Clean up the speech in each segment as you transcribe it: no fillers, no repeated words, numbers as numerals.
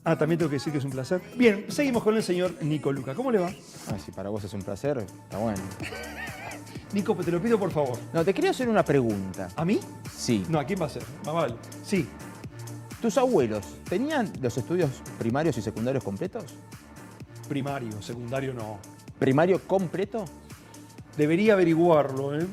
Ah, también tengo que decir que es un placer. Bien, seguimos con el señor Nico Luca. ¿Cómo le va? Ah, si para vos es un placer, está bueno. Nico, te lo pido por favor. No, te quería hacer una pregunta. ¿A mí? Sí. No, ¿a quién va a ser? Más vale. Sí. ¿Tus abuelos tenían los estudios primarios y secundarios completos? Primario, secundario no. ¿Primario completo? Debería averiguarlo, ¿eh?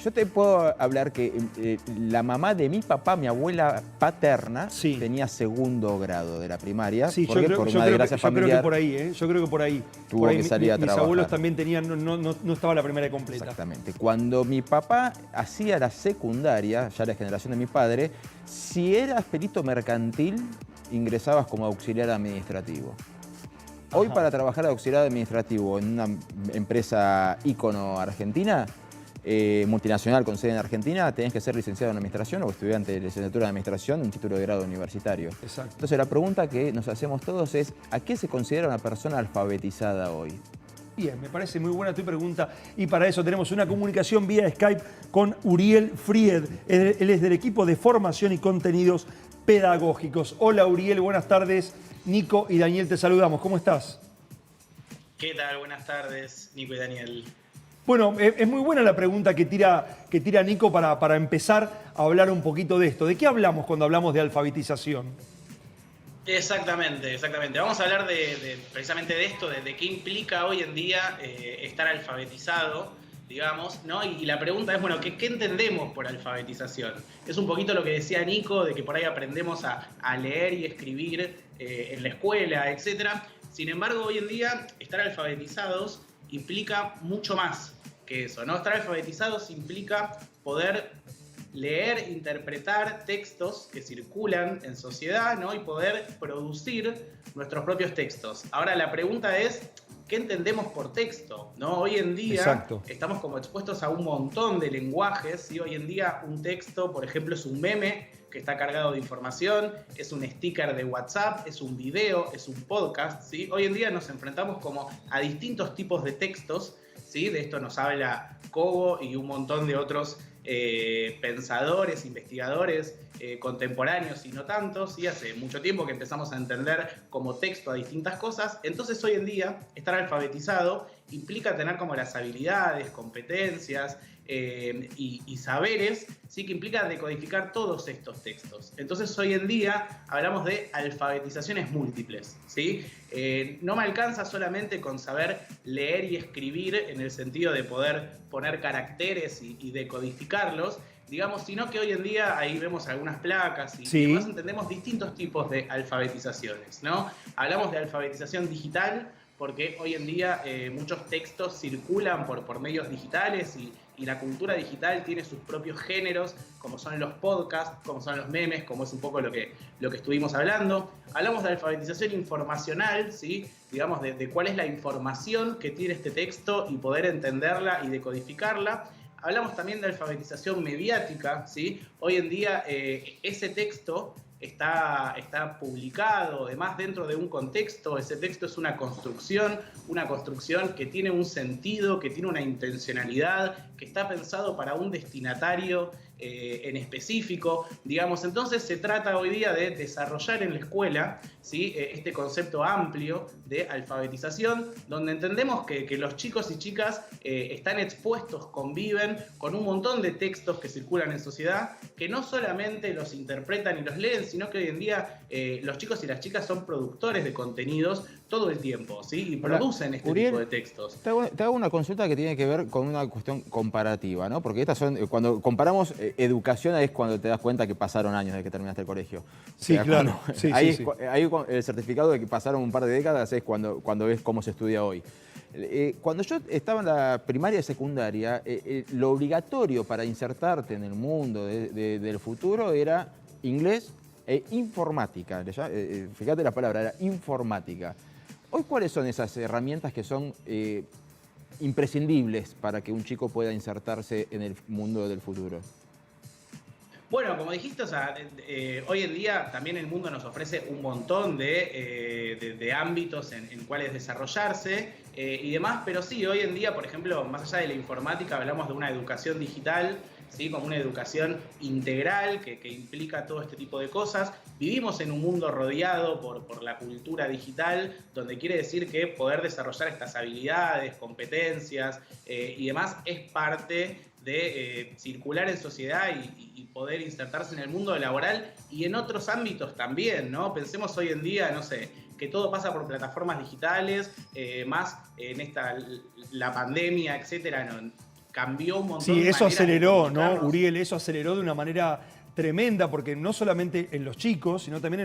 Yo te puedo hablar que la mamá de mi papá, mi abuela paterna, Sí. tenía segundo grado de la primaria. Sí, porque por una desgracia yo creo que familiar por ahí, ¿eh? Yo creo que por ahí. tuvo Por ahí que salir a mis trabajar. abuelos también tenían, no estaba la primaria completa. Exactamente. Cuando mi papá hacía la secundaria, ya la generación de mi padre, si eras perito mercantil, ingresabas como auxiliar administrativo. Hoy Ajá. para trabajar de auxiliar administrativo en una empresa ícono argentina, multinacional con sede en Argentina, tenés que ser licenciado en administración o estudiante de licenciatura en administración, un título de grado universitario. Exacto. Entonces la pregunta que nos hacemos todos es, ¿a qué se considera una persona alfabetizada hoy? Bien, me parece muy buena tu pregunta y para eso tenemos una comunicación vía Skype con Uriel Fried. Él es del equipo de formación y contenidos pedagógicos. Hola Uriel, buenas tardes. Nico y Daniel te saludamos. ¿Cómo estás? ¿Qué tal? Buenas tardes, Nico y Daniel. Bueno, es muy buena la pregunta que tira Nico para empezar a hablar un poquito de esto. ¿De qué hablamos cuando hablamos de alfabetización? Exactamente, exactamente. Vamos a hablar precisamente de esto, de qué implica hoy en día estar alfabetizado, digamos, ¿no? Y la pregunta es, bueno, ¿qué entendemos por alfabetización? Es un poquito lo que decía Nico, de que por ahí aprendemos a leer y escribir en la escuela, etcétera. Sin embargo, hoy en día estar alfabetizados implica mucho más que eso, ¿no? Estar alfabetizados implica poder leer, interpretar textos que circulan en sociedad, ¿no? Y poder producir nuestros propios textos. Ahora la pregunta es, ¿qué entendemos por texto? ¿No? Hoy en día Exacto. estamos como expuestos a un montón de lenguajes, ¿sí? Hoy en día un texto, por ejemplo, es un meme que está cargado de información, es un sticker de WhatsApp, es un video, es un podcast, ¿sí? Hoy en día nos enfrentamos como a distintos tipos de textos, ¿sí? De esto nos habla Cobo y un montón de otros pensadores, investigadores contemporáneos y no tantos, y hace mucho tiempo que empezamos a entender como texto a distintas cosas. Entonces hoy en día estar alfabetizado implica tener como las habilidades, competencias y saberes, ¿sí? Que implica decodificar todos estos textos. Entonces hoy en día hablamos de alfabetizaciones múltiples, ¿sí? No me alcanza solamente con saber leer y escribir en el sentido de poder poner caracteres y decodificarlos, digamos, sino que hoy en día ahí vemos algunas placas y Sí. además entendemos distintos tipos de alfabetizaciones, ¿no? Hablamos de alfabetización digital porque hoy en día muchos textos circulan por medios digitales y la cultura digital tiene sus propios géneros, como son los podcasts, como son los memes, como es un poco lo que estuvimos hablando. Hablamos de alfabetización informacional, ¿sí? Digamos, de cuál es la información que tiene este texto y poder entenderla y decodificarla. Hablamos también de alfabetización mediática, ¿sí? Hoy en día ese texto está publicado, además dentro de un contexto. Ese texto es una construcción que tiene un sentido, que tiene una intencionalidad, que está pensado para un destinatario en específico, digamos. Entonces se trata hoy día de desarrollar en la escuela, ¿sí? Este concepto amplio de alfabetización, donde entendemos que los chicos y chicas están expuestos, conviven con un montón de textos que circulan en sociedad, que no solamente los interpretan y los leen, sino que hoy en día los chicos y las chicas son productores de contenidos todo el tiempo, ¿sí? Y producen este Uriel, tipo de textos. Te hago una consulta que tiene que ver con una cuestión comparativa, ¿no? Porque estas son, cuando comparamos educación, ahí es cuando te das cuenta que pasaron años desde que terminaste el colegio. Sí, O sea, claro. Sí, ahí, sí, sí. ahí el certificado de que pasaron un par de décadas es cuando ves cómo se estudia hoy. Cuando yo estaba en la primaria y secundaria, lo obligatorio para insertarte en el mundo del futuro era inglés e informática. Fíjate la palabra, era informática. Hoy, ¿cuáles son esas herramientas que son imprescindibles para que un chico pueda insertarse en el mundo del futuro? Bueno, como dijiste, o sea, hoy en día también el mundo nos ofrece un montón de ámbitos en cuales desarrollarse y demás, pero sí, hoy en día, por ejemplo, más allá de la informática, hablamos de una educación digital ¿sí? Como una educación integral que implica todo este tipo de cosas. Vivimos en un mundo rodeado por la cultura digital, donde quiere decir que poder desarrollar estas habilidades, competencias y demás es parte de circular en sociedad y poder insertarse en el mundo laboral y en otros ámbitos también, ¿no? Pensemos hoy en día, no sé, que todo pasa por plataformas digitales, más en la pandemia, etcétera, ¿no? Cambió un montón. Sí, eso aceleró, ¿no, comunicarnos. Uriel? Eso aceleró de una manera tremenda, porque no solamente en los chicos, sino también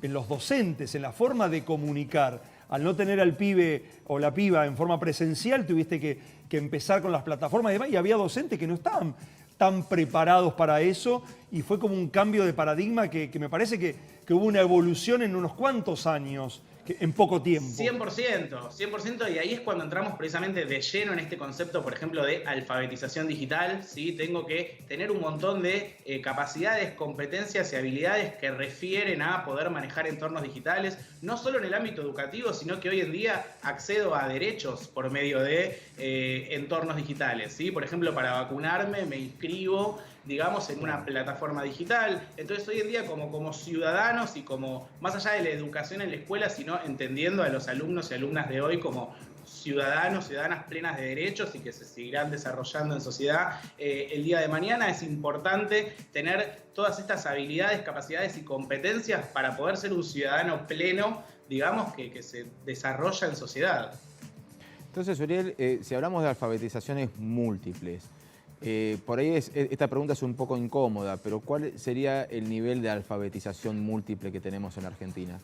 en los docentes, en la forma de comunicar. Al no tener al pibe o la piba en forma presencial, tuviste que empezar con las plataformas y demás, y había docentes que no estaban tan preparados para eso, y fue como un cambio de paradigma que me parece que hubo una evolución en unos cuantos años, en poco tiempo. 100%, y ahí es cuando entramos precisamente de lleno en este concepto, por ejemplo, de alfabetización digital, ¿sí? Tengo que tener un montón de capacidades, competencias y habilidades que refieren a poder manejar entornos digitales, no solo en el ámbito educativo, sino que hoy en día accedo a derechos por medio de entornos digitales, ¿sí? Por ejemplo, para vacunarme me inscribo, digamos, en una plataforma digital. Entonces hoy en día como ciudadanos y como, más allá de la educación en la escuela, sino entendiendo a los alumnos y alumnas de hoy como ciudadanos, ciudadanas plenas de derechos y que se seguirán desarrollando en sociedad el día de mañana, es importante tener todas estas habilidades, capacidades y competencias para poder ser un ciudadano pleno, digamos, que se desarrolla en sociedad. Entonces, Uriel, si hablamos de alfabetizaciones múltiples, por ahí esta pregunta es un poco incómoda, pero ¿cuál sería el nivel de alfabetización múltiple que tenemos en Argentina?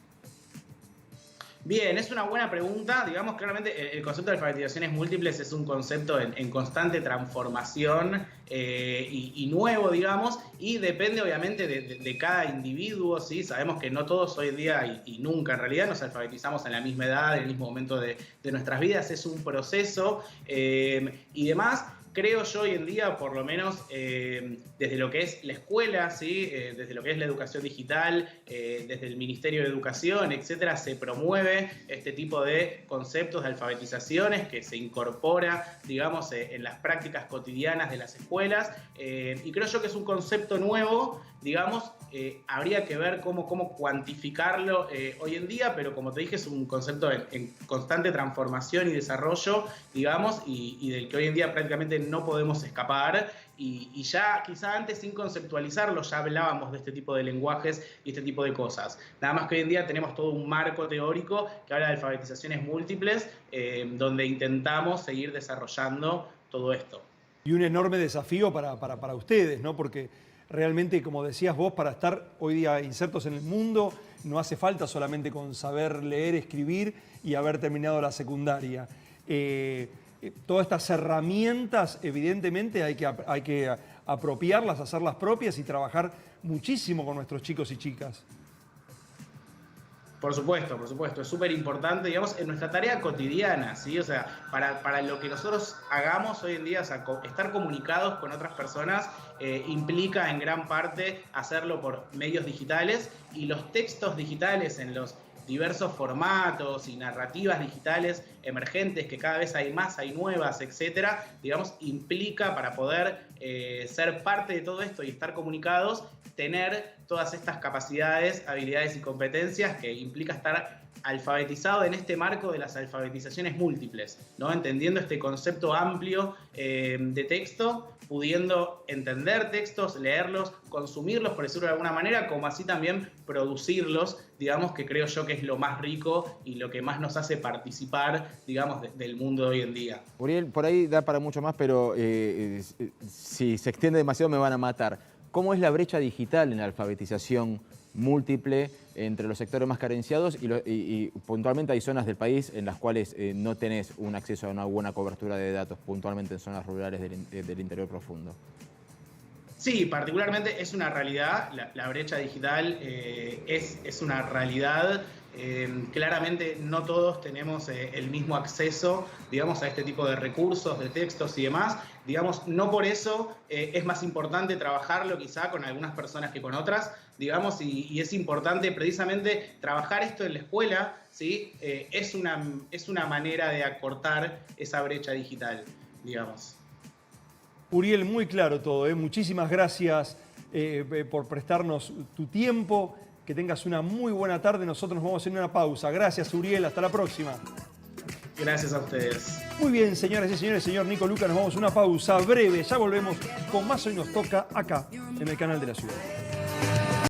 Bien, es una buena pregunta. Digamos, claramente el concepto de alfabetizaciones múltiples es un concepto en constante transformación y nuevo, digamos, y depende obviamente de cada individuo, ¿sí? Sabemos que no todos hoy en día y nunca en realidad nos alfabetizamos en la misma edad, en el mismo momento de nuestras vidas, es un proceso y demás. Creo yo hoy en día, por lo menos desde lo que es la escuela, ¿sí? Desde lo que es la educación digital, desde el Ministerio de Educación, etcétera, se promueve este tipo de conceptos de alfabetizaciones que se incorpora, digamos, en las prácticas cotidianas de las escuelas. Y creo yo que es un concepto nuevo, digamos, habría que ver cómo cuantificarlo hoy en día, pero como te dije, es un concepto en constante transformación y desarrollo, digamos, y del que hoy en día prácticamente no podemos escapar. Y ya quizá antes, sin conceptualizarlo, ya hablábamos de este tipo de lenguajes y este tipo de cosas. Nada más que hoy en día tenemos todo un marco teórico que habla de alfabetizaciones múltiples, donde intentamos seguir desarrollando todo esto. Y un enorme desafío para ustedes, ¿no? Porque realmente, como decías vos, para estar hoy día insertos en el mundo, no hace falta solamente con saber leer, escribir y haber terminado la secundaria. Todas estas herramientas, evidentemente, hay que apropiarlas, hacerlas propias y trabajar muchísimo con nuestros chicos y chicas. Por supuesto, es súper importante, digamos, en nuestra tarea cotidiana, ¿sí? O sea, para lo que nosotros hagamos hoy en día, o sea, estar comunicados con otras personas implica en gran parte hacerlo por medios digitales, y los textos digitales en los diversos formatos y narrativas digitales emergentes, que cada vez hay más, hay nuevas, etcétera, digamos, implica, para poder ser parte de todo esto y estar comunicados, tener todas estas capacidades, habilidades y competencias que implica estar alfabetizado en este marco de las alfabetizaciones múltiples, ¿no? Entendiendo este concepto amplio de texto, pudiendo entender textos, leerlos, consumirlos, por decirlo de alguna manera, como así también producirlos, digamos, que creo yo que es lo más rico y lo que más nos hace participar, digamos, del mundo de hoy en día. Uriel, por ahí da para mucho más, pero si se extiende demasiado me van a matar. ¿Cómo es la brecha digital en la alfabetización múltiple entre los sectores más carenciados y puntualmente hay zonas del país en las cuales no tenés un acceso a una buena cobertura de datos, puntualmente en zonas rurales del interior profundo? Sí, particularmente es una realidad, la brecha digital es una realidad. Claramente no todos tenemos el mismo acceso, digamos, a este tipo de recursos, de textos y demás. Digamos, no por eso es más importante trabajarlo quizá con algunas personas que con otras, digamos, y es importante precisamente trabajar esto en la escuela, ¿sí? Es una manera de acortar esa brecha digital, digamos. Uriel, muy claro todo, ¿eh? Muchísimas gracias por prestarnos tu tiempo. Que tengas una muy buena tarde. Nosotros nos vamos a hacer una pausa. Gracias, Uriel. Hasta la próxima. Gracias a ustedes. Muy bien, señoras y señores, señor Nico Luca, nos vamos a una pausa breve. Ya volvemos con más Hoy Nos Toca acá, en el canal de la ciudad.